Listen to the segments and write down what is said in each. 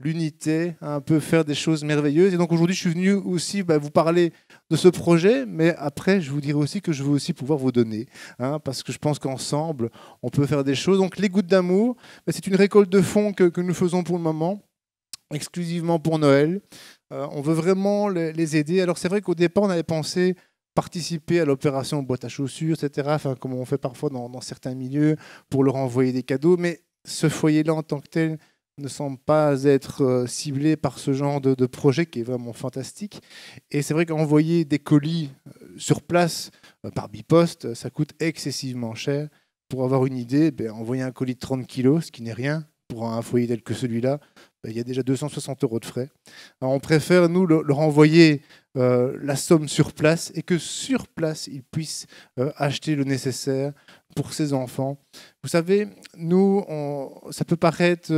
l'unité, un peu faire des choses merveilleuses. Et donc aujourd'hui, je suis venu aussi vous parler de ce projet, mais après, je vous dirai aussi que je veux aussi pouvoir vous donner, parce que je pense qu'ensemble, on peut faire des choses. Donc les gouttes d'amour, c'est une récolte de fonds que nous faisons pour le moment, exclusivement pour Noël. On veut vraiment les aider. Alors c'est vrai qu'au départ, on avait pensé participer à l'opération boîte à chaussures, etc., enfin, comme on fait parfois dans certains milieux, pour leur envoyer des cadeaux, mais ce foyer-là en tant que tel ne semble pas être ciblé par ce genre de projet qui est vraiment fantastique. Et c'est vrai qu'envoyer des colis sur place par biposte, ça coûte excessivement cher. Pour avoir une idée, envoyer un colis de 30 kilos, ce qui n'est rien pour un foyer tel que celui-là, il y a déjà 260 € de frais. Alors on préfère, nous, leur envoyer la somme sur place et que sur place, ils puissent acheter le nécessaire pour ses enfants. Vous savez, nous, ça peut paraître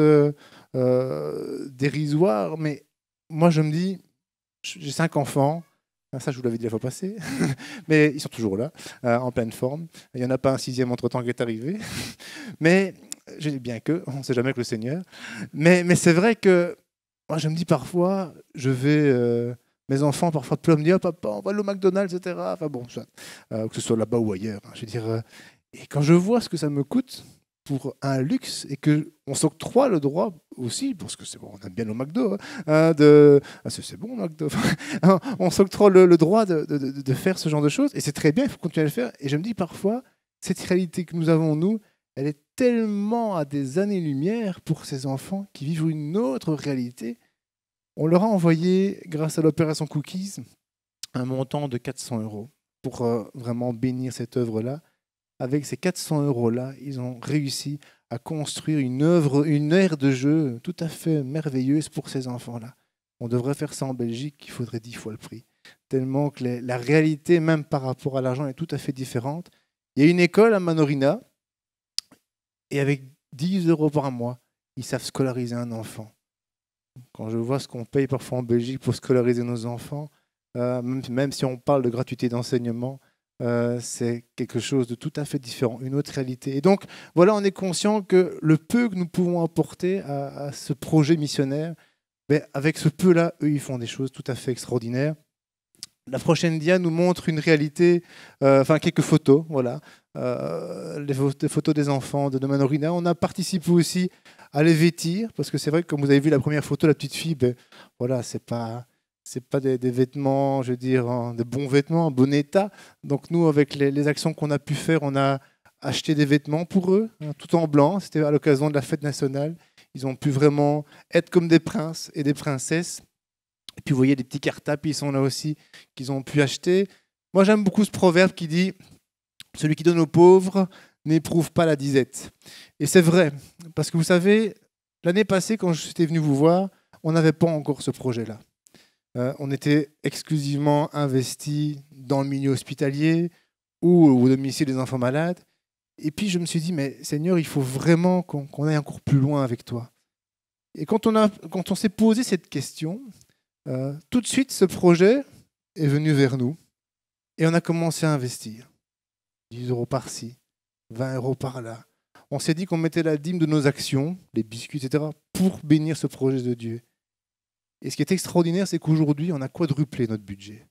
dérisoire, mais moi, je me dis, j'ai 5 enfants. Ça, je vous l'avais dit la fois passée, mais ils sont toujours là, en pleine forme. Il n'y en a pas un sixième entre-temps qui est arrivé. Mais je dis bien que, on ne sait jamais avec le Seigneur. Mais c'est vrai que moi, je me dis parfois, je vais, mes enfants parfois pleurent, me disent, oh, papa, on va aller au McDonald's, etc. Enfin bon, que ce soit là-bas ou ailleurs. Je veux dire, et quand je vois ce que ça me coûte pour un luxe et qu'on s'octroie le droit aussi, parce que c'est bon, on aime bien le McDo, c'est bon le McDo, on s'octroie le droit de faire ce genre de choses et c'est très bien, il faut continuer à le faire. Et je me dis parfois, cette réalité que nous avons, nous, elle est tellement à des années-lumière pour ces enfants qui vivent une autre réalité. On leur a envoyé, grâce à l'opération Cookies, un montant de 400 € pour vraiment bénir cette œuvre-là. Avec ces 400 € ils ont réussi à construire une aire de jeu tout à fait merveilleuse pour ces enfants-là. On devrait faire ça en Belgique, il faudrait 10 fois le prix. Tellement que la réalité, même par rapport à l'argent, est tout à fait différente. Il y a une école à Manorina, et avec 10 € par mois, ils savent scolariser un enfant. Quand je vois ce qu'on paye parfois en Belgique pour scolariser nos enfants, même si on parle de gratuité d'enseignement, c'est quelque chose de tout à fait différent, une autre réalité. Et donc, voilà, on est conscient que le peu que nous pouvons apporter à ce projet missionnaire, avec ce peu-là, eux, ils font des choses tout à fait extraordinaires. La prochaine dia nous montre une réalité, quelques photos, voilà, des photos des enfants de Manorina. On a participé aussi à les vêtir, parce que c'est vrai que comme vous avez vu la première photo, la petite fille, voilà, c'est pas des vêtements, je veux dire, de bons vêtements, en bon état. Donc nous, avec les actions qu'on a pu faire, on a acheté des vêtements pour eux, tout en blanc. C'était à l'occasion de la fête nationale. Ils ont pu vraiment être comme des princes et des princesses. Et puis vous voyez des petits cartables, ils sont là aussi, qu'ils ont pu acheter. Moi j'aime beaucoup ce proverbe qui dit « Celui qui donne aux pauvres n'éprouve pas la disette ». Et c'est vrai, parce que vous savez, l'année passée, quand j'étais venu vous voir, on n'avait pas encore ce projet-là. On était exclusivement investi dans le milieu hospitalier ou au domicile des enfants malades. Et puis je me suis dit, mais Seigneur, il faut vraiment qu'on aille encore plus loin avec toi. Et quand on s'est posé cette question, tout de suite, ce projet est venu vers nous et on a commencé à investir. 10 € par-ci, 20 € par-là. On s'est dit qu'on mettait la dîme de nos actions, les biscuits, etc., pour bénir ce projet de Dieu. Et ce qui est extraordinaire, c'est qu'aujourd'hui, on a quadruplé notre budget.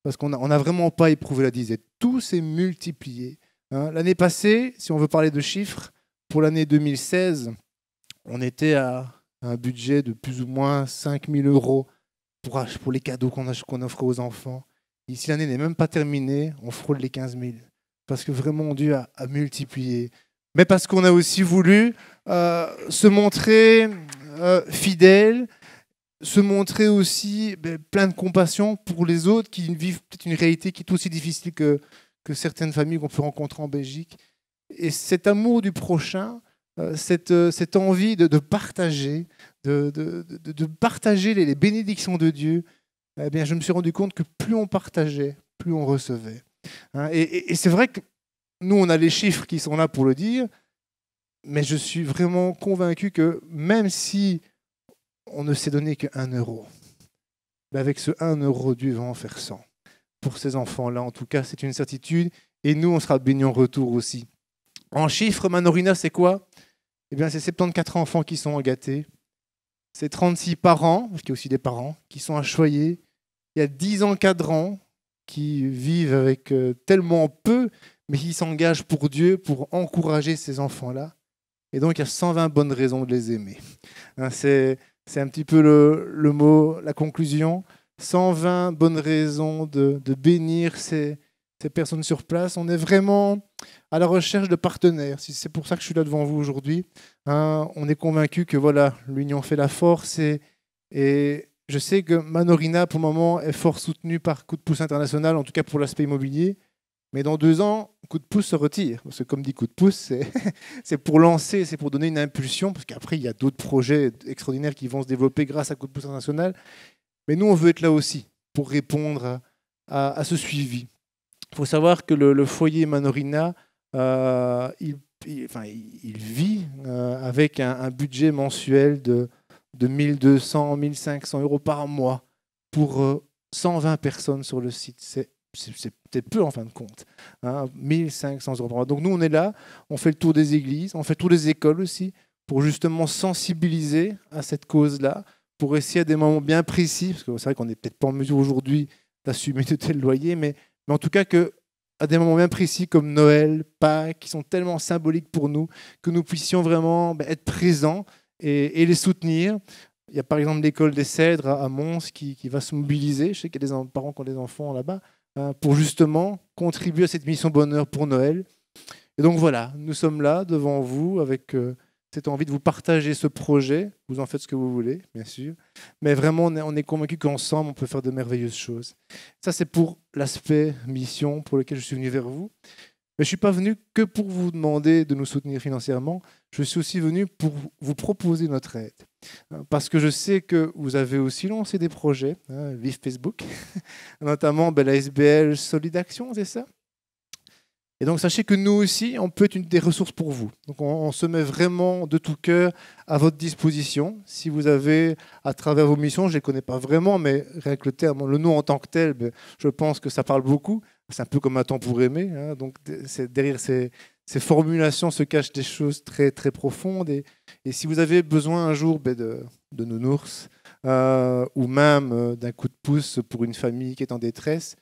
Parce qu'on n'a vraiment pas éprouvé la disette. Tout s'est multiplié. L'année passée, si on veut parler de chiffres, pour l'année 2016, on était à un budget de plus ou moins 5 000 € pour les cadeaux qu'on offre aux enfants. Ici, l'année n'est même pas terminée, on frôle les 15 000. Parce que vraiment, Dieu a multiplié. Mais parce qu'on a aussi voulu se montrer fidèle, se montrer aussi plein de compassion pour les autres qui vivent peut-être une réalité qui est aussi difficile que certaines familles qu'on peut rencontrer en Belgique. Et cet amour du prochain, cette envie de partager, de partager les bénédictions de Dieu, eh bien, je me suis rendu compte que plus on partageait, plus on recevait. Et c'est vrai que nous, on a les chiffres qui sont là pour le dire, mais je suis vraiment convaincu que même si on ne s'est donné que 1 €, avec ce 1 € Dieu va en faire 100. Pour ces enfants-là, en tout cas, c'est une certitude. Et nous, on sera bénis en retour aussi. En chiffres, Manorina, c'est quoi ? Eh bien, c'est 74 enfants qui sont gâtés. c'est 36 parents, parce qu'il y a aussi des parents, qui sont à choyer. Il y a 10 encadrants qui vivent avec tellement peu, mais qui s'engagent pour Dieu, pour encourager ces enfants-là. Et donc, il y a 120 bonnes raisons de les aimer. Hein, c'est un petit peu le mot, la conclusion. 120 bonnes raisons de bénir ces personnes sur place. On est vraiment à la recherche de partenaires. C'est pour ça que je suis là devant vous aujourd'hui. Hein, on est convaincu que voilà, l'union fait la force. Et je sais que Manorina, pour le moment, est fort soutenue par Coup de pouce international, en tout cas pour l'aspect immobilier. Mais dans 2 ans, Coup de pouce se retire. Parce que comme dit Coup de pouce, c'est pour lancer, c'est pour donner une impulsion. Parce qu'après, il y a d'autres projets extraordinaires qui vont se développer grâce à Coup de pouce international. Mais nous, on veut être là aussi pour répondre à ce suivi. Il faut savoir que le foyer Manorina, il vit avec un budget mensuel de 1200, 1500 euros par mois pour 120 personnes sur le site. C'est peut-être peu en fin de compte. 1500 euros par mois. Donc nous, on est là, on fait le tour des églises, on fait le tour des écoles aussi, pour justement sensibiliser à cette cause-là, pour essayer à des moments bien précis, parce que c'est vrai qu'on n'est peut-être pas en mesure aujourd'hui d'assumer de tels loyers, mais en tout cas à des moments bien précis comme Noël, Pâques, qui sont tellement symboliques pour nous, que nous puissions vraiment être présents et les soutenir. Il y a par exemple l'école des Cèdres à Mons qui va se mobiliser. Je sais qu'il y a des parents qui ont des enfants là-bas, pour justement contribuer à cette mission bonheur pour Noël. Et donc voilà, nous sommes là devant vous avec cette envie de vous partager ce projet. Vous en faites ce que vous voulez, bien sûr. Mais vraiment, on est convaincus qu'ensemble, on peut faire de merveilleuses choses. Ça, c'est pour l'aspect mission pour lequel je suis venu vers vous. Mais je ne suis pas venu que pour vous demander de nous soutenir financièrement. Je suis aussi venu pour vous proposer notre aide. Parce que je sais que vous avez aussi lancé des projets, Vive Facebook, notamment la SBL Solid Action, c'est ça? Et donc, sachez que nous aussi, on peut être une des ressources pour vous. Donc, on se met vraiment de tout cœur à votre disposition. Si vous avez, à travers vos missions, je ne les connais pas vraiment, mais rien que le terme, le nom en tant que tel, je pense que ça parle beaucoup. C'est un peu comme un temps pour aimer. Hein. Donc, derrière ces formulations se cachent des choses très, très profondes. Et si vous avez besoin un jour de nounours, ou même d'un coup de pouce pour une famille qui est en détresse,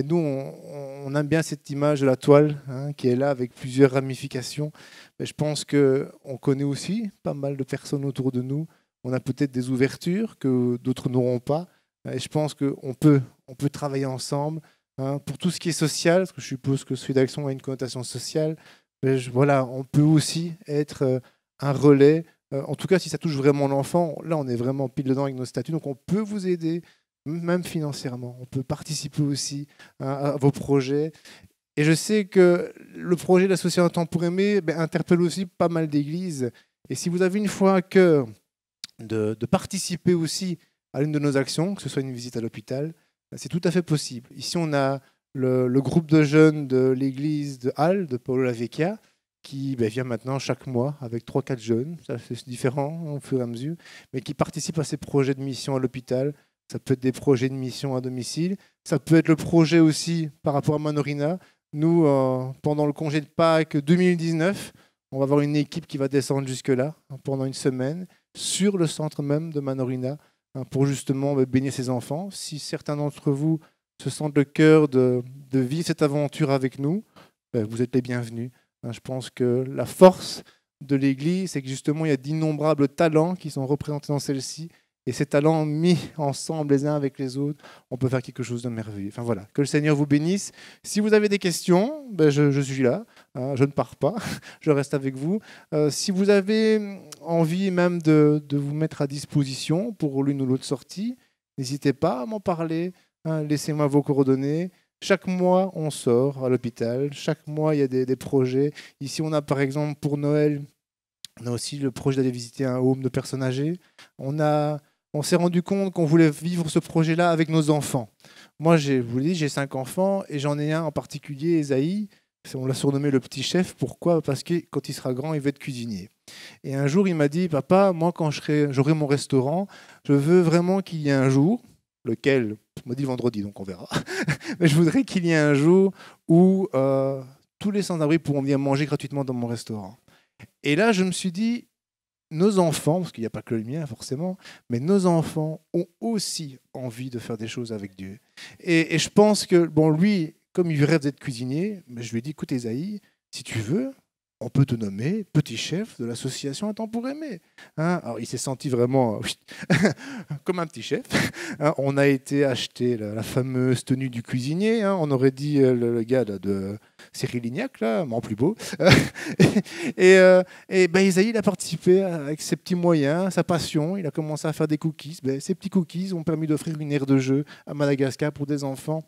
nous, on aime bien cette image de la toile qui est là avec plusieurs ramifications. Mais je pense qu'on connaît aussi pas mal de personnes autour de nous. On a peut-être des ouvertures que d'autres n'auront pas. Et je pense qu'on peut travailler ensemble pour tout ce qui est social, parce que je suppose que celui d'action a une connotation sociale. Mais voilà, on peut aussi être un relais. En tout cas, si ça touche vraiment l'enfant, là, on est vraiment pile dedans avec nos statuts. Donc, on peut vous aider, même financièrement. On peut participer aussi à vos projets. Et je sais que le projet de l'Association Un temps pour aimer interpelle aussi pas mal d'églises. Et si vous avez une fois à cœur de participer aussi à l'une de nos actions, que ce soit une visite à l'hôpital, c'est tout à fait possible. Ici, on a le groupe de jeunes de l'église de Halle, de Paolo Lavecchia, qui vient maintenant chaque mois avec 3-4 jeunes, ça c'est différent au fur et à mesure, mais qui participent à ces projets de mission à l'hôpital. Ça peut être des projets de mission à domicile, ça peut être le projet aussi par rapport à Manorina. Nous, pendant le congé de Pâques 2019, on va avoir une équipe qui va descendre jusque-là pendant une semaine sur le centre même de Manorina pour justement bénir ses enfants. Si certains d'entre vous se sentent le cœur de vivre cette aventure avec nous, vous êtes les bienvenus. Je pense que la force de l'Église, c'est que justement, il y a d'innombrables talents qui sont représentés dans celle-ci. Et ces talents mis ensemble les uns avec les autres, on peut faire quelque chose de merveilleux. Enfin voilà, que le Seigneur vous bénisse. Si vous avez des questions, je suis là. Je ne pars pas, je reste avec vous. Si vous avez envie même de vous mettre à disposition pour l'une ou l'autre sortie, n'hésitez pas à m'en parler. Laissez-moi vos coordonnées. Chaque mois, on sort à l'hôpital. Chaque mois, il y a des projets. Ici, on a par exemple pour Noël, on a aussi le projet d'aller visiter un home de personnes âgées. On s'est rendu compte qu'on voulait vivre ce projet-là avec nos enfants. Moi, je vous l'ai dit, j'ai 5 enfants et j'en ai un en particulier, Esaïe. On l'a surnommé le petit chef. Pourquoi? Parce que quand il sera grand, il veut être cuisinier. Et un jour, il m'a dit, papa, moi, quand j'aurai mon restaurant, je veux vraiment qu'il y ait un jour, lequel, on m'a dit vendredi, donc on verra. Mais je voudrais qu'il y ait un jour où tous les sans-abri pourront venir manger gratuitement dans mon restaurant. Et là, je me suis dit, nos enfants, parce qu'il n'y a pas que le mien forcément, mais nos enfants ont aussi envie de faire des choses avec Dieu. Et je pense que, bon, lui, comme il rêve d'être cuisinier, mais je lui ai dit, écoute Esaïe, si tu veux, on peut te nommer petit chef de l'association Un temps pour aimer. Hein, alors il s'est senti vraiment comme un petit chef. Hein, on a été acheter la fameuse tenue du cuisinier. Hein, on aurait dit le gars là, de Cyril Lignac, là, mais en plus beau. Et ben, Isaïe, il a participé avec ses petits moyens, sa passion. Il a commencé à faire des cookies. Ben, ces petits cookies ont permis d'offrir une aire de jeu à Madagascar pour des enfants.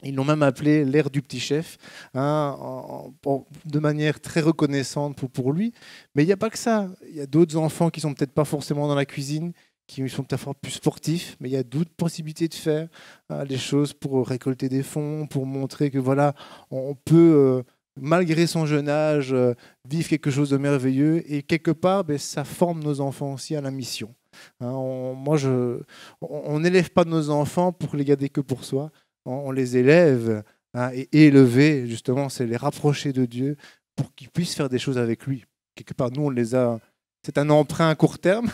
Ils l'ont même appelé l'ère du petit chef, hein, de manière très reconnaissante pour lui. Mais il n'y a pas que ça. Il y a d'autres enfants qui sont peut-être pas forcément dans la cuisine, qui sont peut-être plus sportifs, mais il y a d'autres possibilités de faire des choses pour récolter des fonds, pour montrer que voilà, on peut, malgré son jeune âge, vivre quelque chose de merveilleux. Et quelque part, ben, ça forme nos enfants aussi à la mission. Hein, on n'élève pas nos enfants pour les garder que pour soi. On les élève, hein, et élever, justement, c'est les rapprocher de Dieu pour qu'ils puissent faire des choses avec lui. Quelque part, nous, on les a. C'est un emprunt à court terme,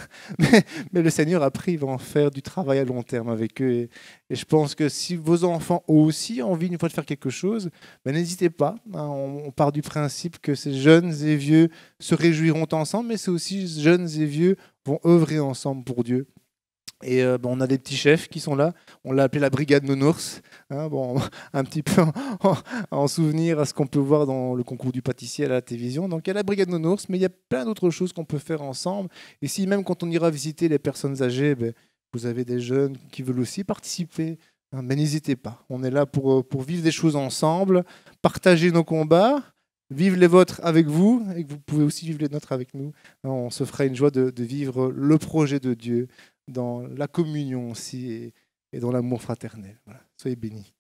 mais le Seigneur, après, il va en faire du travail à long terme avec eux. Et je pense que si vos enfants ont aussi envie, une fois, de faire quelque chose, ben, n'hésitez pas. Hein, on part du principe que ces jeunes et vieux se réjouiront ensemble, mais c'est aussi jeunes et vieux vont œuvrer ensemble pour Dieu. Et ben, on a des petits chefs qui sont là. On l'a appelé la brigade nounours. Hein, bon, un petit peu en souvenir à ce qu'on peut voir dans le concours du pâtissier à la télévision. Donc il y a la brigade nounours, mais il y a plein d'autres choses qu'on peut faire ensemble. Et si même quand on ira visiter les personnes âgées, ben, vous avez des jeunes qui veulent aussi participer, hein, mais n'hésitez pas. On est là pour vivre des choses ensemble, partager nos combats, vivre les vôtres avec vous, et que vous pouvez aussi vivre les nôtres avec nous. On se fera une joie de vivre le projet de Dieu dans la communion aussi et dans l'amour fraternel. Voilà. Soyez bénis.